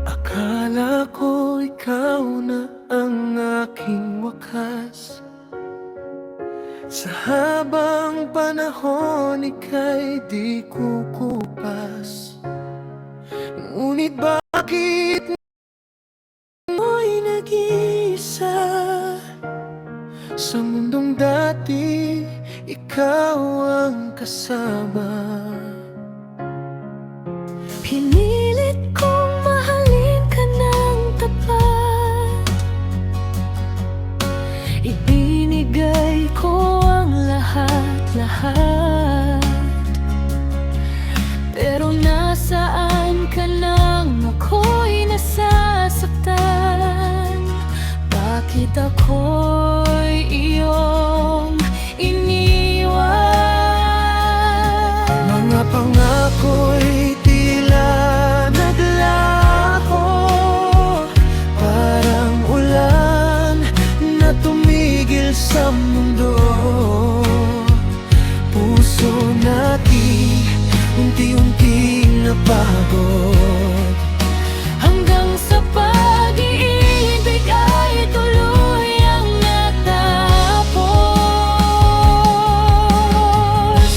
Akala ko ikaw na ang aking wakas. Sa habang panahon ika'y di kukupas. Ngunit bakit mo'y nag-iisa? Sa mundong dati, ikaw ang kasama. Pinilit kong mahalin ka ng tapat. Ibinigay ko ang lahat-lahat. Pero nasaan ka nang ako'y nasasaktan? Bakit ako'y iyong iniwan? Mga pangako'y tila naglaho, parang ulan na tumigil sa mundo. Puso natin unti-unting napagod, Hanggang sa pag-iibig ay tuluyang natapos.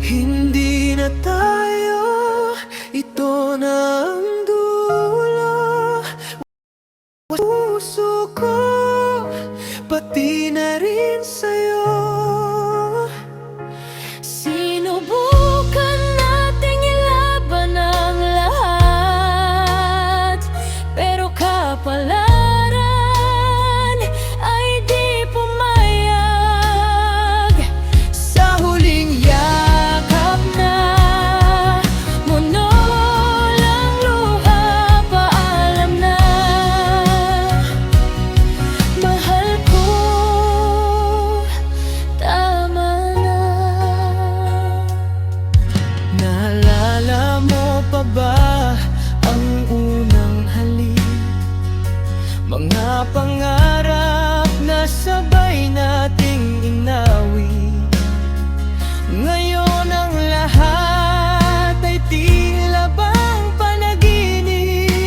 hindi na tayo, ito na ang dulo. Puso ko, pati na rin sa'yo. Sinubukan nating ilaban ang lahat, pero kapalaran ay di pumayag. Sa huling Yakap na monolang luha, paalam na. Mahal ko, tama na. naalala mo pa ba ang unang halik? Mga pangarap na sabay nating inawi. Ngayon ang lahat ay tila bang panaginip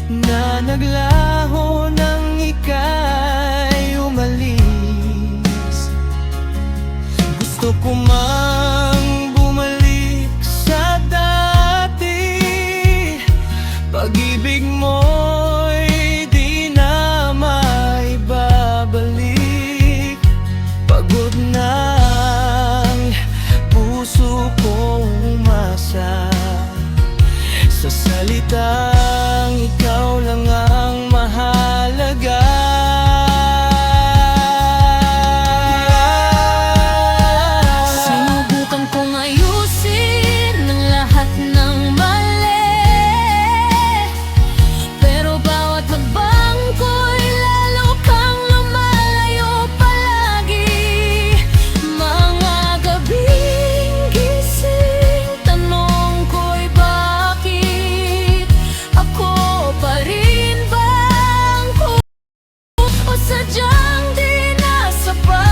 na naglaho nang ika'y umalis. Gusto ko mang bumalik sa dati, pag-ibig mo'y di na maibabalik. Pagod na ang puso kong umasa sa salitang ikaw lang ang mahalaga. Sinubukan kong ayusin ang lahat ng mali, pero bawat hagbang ko'y lalo kang lumalayo palagi. Mga gabing gising, tanong ko'y bakit ako pa rin bang o sadyang di nasapat?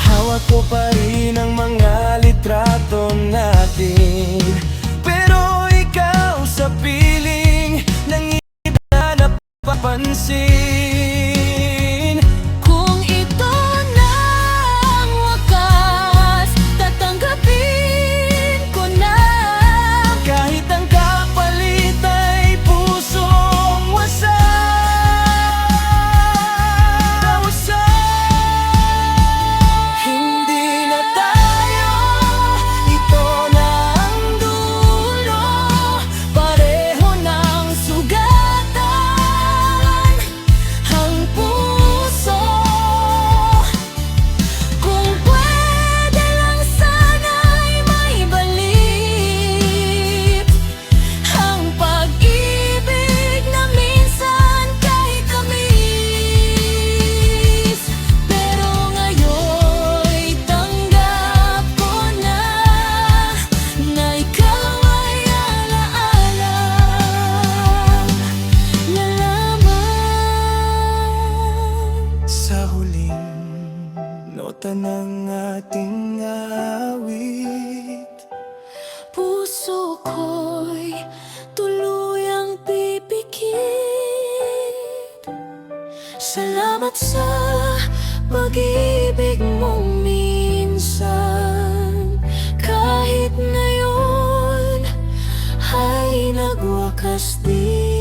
Hawak ko pa rin ang mga litrato natin, pero ikaw sa piling ng iba na napapansin. Kung ito na ang wakas, tatanggapin ko na. Kahit ang kapalit ay pusong wasak. Hindi na tayo, ito na ang dulo. Pareho ng sugatan, Wakas di